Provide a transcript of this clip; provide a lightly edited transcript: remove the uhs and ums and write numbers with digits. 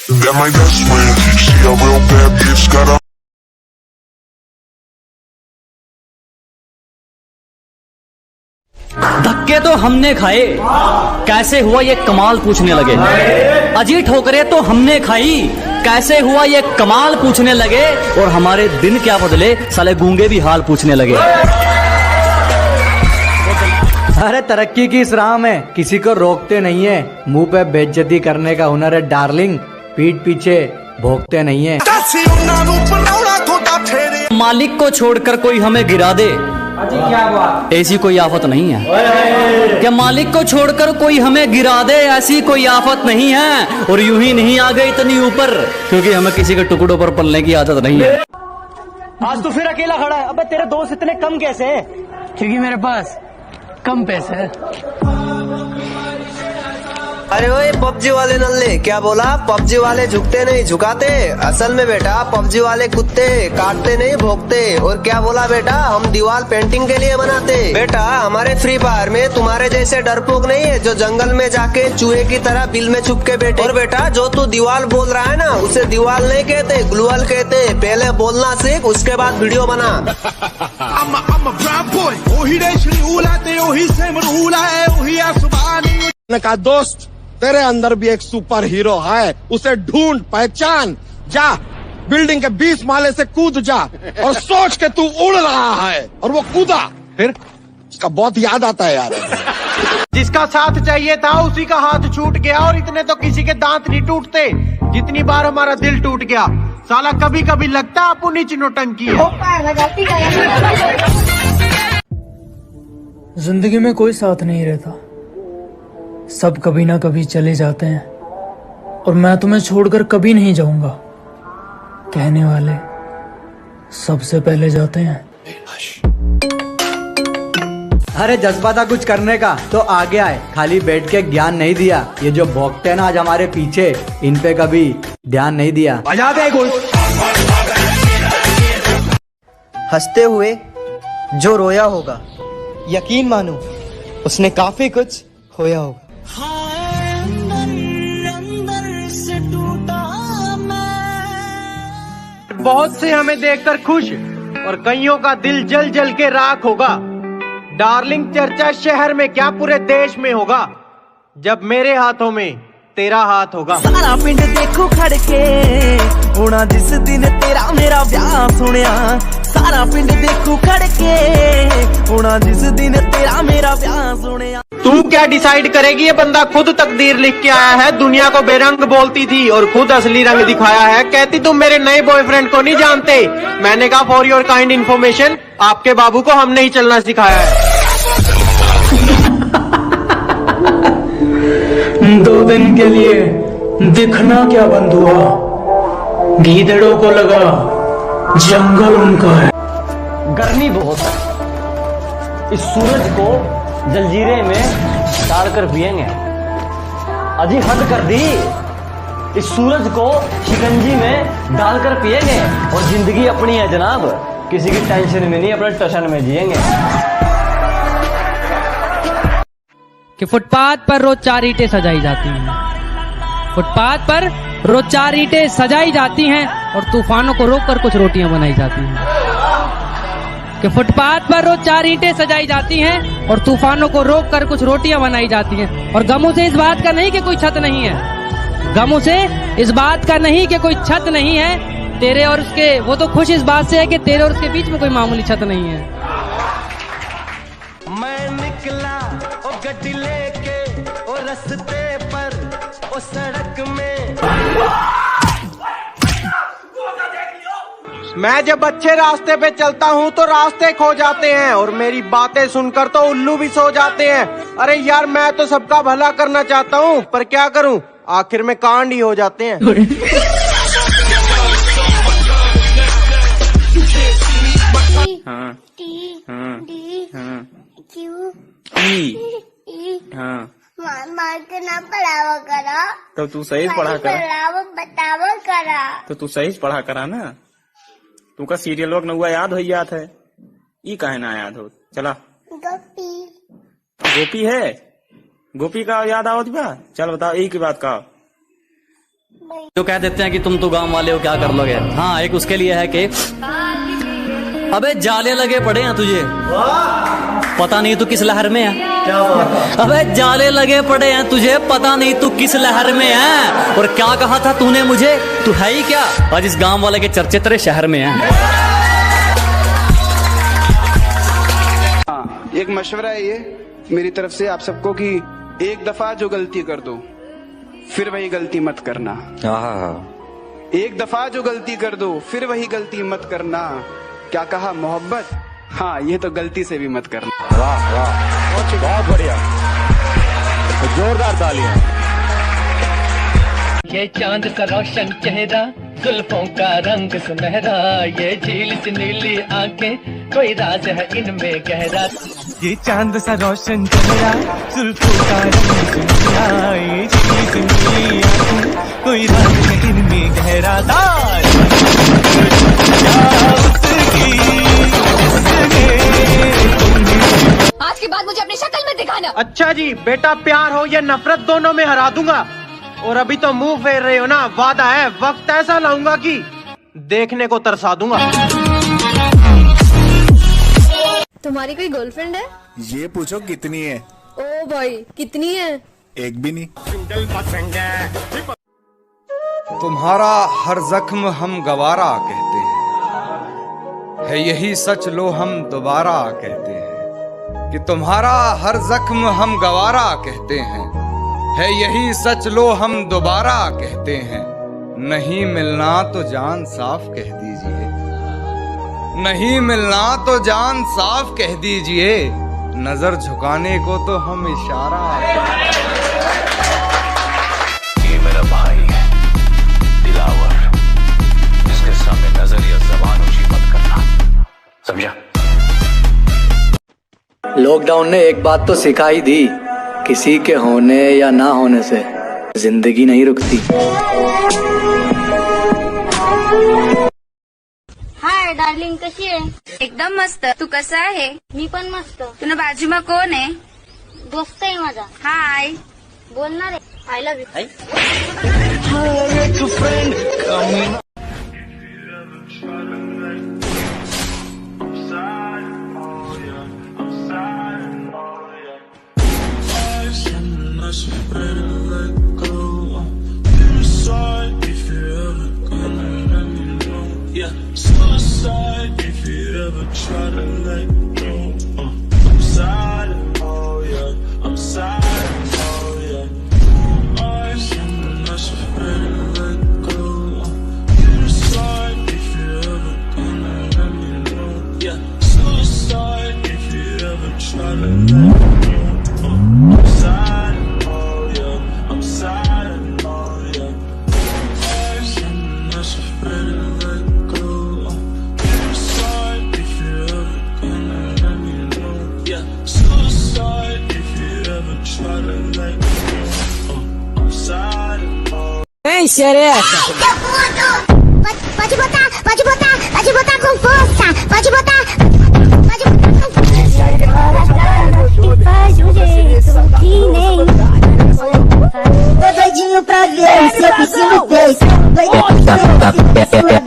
That my best friend, she a real bad bitch, got a धक्के तो हमने खाए, कैसे हुआ ये कमाल पूछने लगे। अजी ठोकरे तो हमने खाई, कैसे हुआ ये कमाल पूछने लगे। और हमारे दिन क्या बदले, साले गूंगे भी हाल पूछने लगे। अरे तरक्की की इस राह में किसी को रोकते नहीं है, मुंह पे बेइज्जती करने का हुनर है डार्लिंग, पीठ पीछे भोगते नहीं है। मालिक को छोड़कर कोई हमें गिरा दे, क्या बात, ऐसी कोई आफत नहीं है। क्या मालिक को छोड़कर कोई हमें गिरा दे, ऐसी कोई आफत नहीं है। और यूं ही नहीं आ गए इतनी ऊपर, क्योंकि हमें किसी के टुकड़ों पर पलने की आदत नहीं है। आज तो फिर अकेला खड़ा है। अबे तेरे दोस्त इतने कम कैसे हैं? क्योंकि मेरे पास कम पैसे है। अरे ओए पबजी वाले नल्ले, क्या बोला? पबजी वाले झुकते नहीं झुकाते, असल में बेटा पबजी वाले कुत्ते काटते नहीं भोगते। और क्या बोला बेटा? हम दीवार पेंटिंग के लिए बनाते। बेटा हमारे फ्री फायर में तुम्हारे जैसे डरपोक नहीं है जो जंगल में जाके चूहे की तरह बिल में छुप के बैठे। और बेटा जो तू दीवार बोल रहा है ना, उसे दीवार नहीं कहते, ग्लूअल कहते। पहले बोलना सीख, उसके बाद वीडियो बना। का दोस्त तेरे अंदर भी एक सुपर हीरो है, उसे ढूंढ पहचान, जा बिल्डिंग के 20 माले से कूद जा और सोच के तू उड़ रहा है। और वो कूदा, फिर उसका बहुत याद आता है यार। जिसका साथ चाहिए था उसी का हाथ छूट गया, और इतने तो किसी के दांत नहीं टूटते जितनी बार हमारा दिल टूट गया। साला कभी कभी लगता अपनी नौटंकी है। जिंदगी में कोई साथ नहीं रहता, सब कभी ना कभी चले जाते हैं, और मैं तुम्हें छोड़कर कभी नहीं जाऊंगा, कहने वाले सबसे पहले जाते हैं। अरे जज्बा था कुछ करने का तो आगे आए, खाली बैठ के ज्ञान नहीं दिया। ये जो भोगते हैं ना आज हमारे पीछे, इन पे कभी ध्यान नहीं दिया। बजा दे गुल। हंसते हुए जो रोया होगा, यकीन मानो उसने काफी कुछ खोया होगा। बहुत से हमें देखकर खुश, और कईयों का दिल जल जल के राख होगा। डार्लिंग चर्चा शहर में क्या पूरे देश में होगा, जब मेरे हाथों में तेरा हाथ होगा। सारा पिंड देखो खड़के होना जिस दिन तेरा मेरा ब्याह सुनिया। सारा पिंड देखो खड़के होना जिस दिन तेरा मेरा ब्याह सुनिया। तू क्या डिसाइड करेगी? ये बंदा खुद तकदीर लिख के आया है। दुनिया को बेरंग बोलती थी और खुद असली रंग दिखाया है। कहती तुम मेरे नए बॉयफ्रेंड को नहीं जानते। मैंने कहा फॉर योर काइंड इन्फॉर्मेशन, आपके बाबू को हमने ही चलना सिखाया है। 2 दिन के लिए दिखना क्या बंद हुआ, गीदड़ों को लगा जंगल उनका है। गर्मी बहुत है, इस सूरज को जलजीरे में डालकर पिएंगे। अजी हद कर दी, इस सूरज को शिकंजी में डालकर पिएंगे। और जिंदगी अपनी है जनाब, किसी की टेंशन में नहीं, अपने टशन में जिएंगे। कि फुटपाथ पर रोज 4 ईंटें सजाई जाती हैं, फुटपाथ पर रोज 4 ईंटें सजाई जाती हैं, और तूफानों को रोककर कुछ रोटियां बनाई जाती हैं। कि फुटपाथ पर रोज 4 ईंटें सजाई जाती हैं, और तूफानों को रोककर कुछ रोटियां बनाई जाती हैं। और गमों से इस बात का नहीं कि कोई छत नहीं है, गमों से इस बात का नहीं कि कोई छत नहीं है तेरे और उसके। वो तो खुश इस बात से है कि तेरे और उसके बीच में कोई मामूली छत नहीं है। मैं निकला ओ गड्डी लेके ओ रस्ते पर ओ सड़क में। मैं जब अच्छे रास्ते पे चलता हूँ तो रास्ते खो जाते हैं, और मेरी बातें सुनकर तो उल्लू भी सो जाते हैं। अरे यार मैं तो सबका भला करना चाहता हूँ, पर क्या करूँ, आखिर में कांड ही हो जाते हैं। हाँ हाँ हाँ क्यों हाँ मार के ना पढ़ावा करा तो तू सही पढ़ा करा, बतावा करा तो तू सही पढ़ा करा ना। तू का सीरियल लोग न हुआ याद हो याद है, ई काहे ना याद हो। चला गोपी गोपी है, गोपी का याद आवत बा। चल बताओ एक बात का। जो कह देते हैं कि तुम तो गांव वाले हो, क्या कर लोगे। हाँ, एक उसके लिए है कि अबे जाले लगे पड़े हैं तुझे, पता नहीं तू किस लहर में है। अबे जाले लगे पड़े हैं तुझे, पता नहीं तू किस लहर में है। और क्या कहा था तूने मुझे, तू है ही क्या। आज इस गांव वाले के चर्चे तेरे शहर में हैं। एक मशवरा है ये मेरी तरफ से आप सबको कि एक दफा जो गलती कर दो फिर वही गलती मत करना। एक दफा जो गलती कर दो फिर वही गलती मत करना। क्या कहा, मोहब्बत? हाँ, ये तो गलती से भी मत करना। वाह वाह, बहुत बढ़िया, जोरदार तालियां। ये चांद सा रोशन चेहरा, जुल्फों का रंग सुनहरा, ये झील सी नीली आंखें, कोई राज है इनमें गहरा। ये चांद सा रोशन चेहरा, जुल्फों का रंग सुनहरा, ये झील सी नीली आंखें, कोई राज है इनमें गहरा। आज के बाद मुझे अपनी शक्ल में दिखाना। अच्छा जी, बेटा प्यार हो या नफरत दोनों में हरा दूंगा। और अभी तो मुंह फेर रहे हो ना, वादा है वक्त ऐसा लाऊंगा कि देखने को तरसा दूंगा। तुम्हारी कोई गर्लफ्रेंड है? ये पूछो कितनी है। ओ भाई, कितनी है? एक भी नहीं। तुम्हारा हर जख्म हम गवारा कहते हैं, है यही सच लो हम दोबारा कहते हैं। कि तुम्हारा हर जख्म हम गवारा कहते हैं, है यही सच लो हम दोबारा कहते हैं। नहीं मिलना तो जान साफ कह दीजिए, नहीं मिलना तो जान साफ कह दीजिए, नजर झुकाने को तो हम इशारा। ये मेरा भाई है दिलावर, जिसके सामने नजर या जबान ऊंची मत करना, समझा। लॉकडाउन ने एक बात तो सिखा ही दी, किसी के होने या ना होने से जिंदगी नहीं रुकती। हाय डार्लिंग, कशी आहे? एकदम मस्त. तू कसा आहे? मी पण मस्त. तुला बाजूमा कोण आहे? दोस्त आहे माझा. हाय, बोलणार आहे. I love you. Pode botar com força. Pode botar e faz do jeito que nem. Tô doidinho pra ver se eu consigo ter. Doidinho pra ver se eu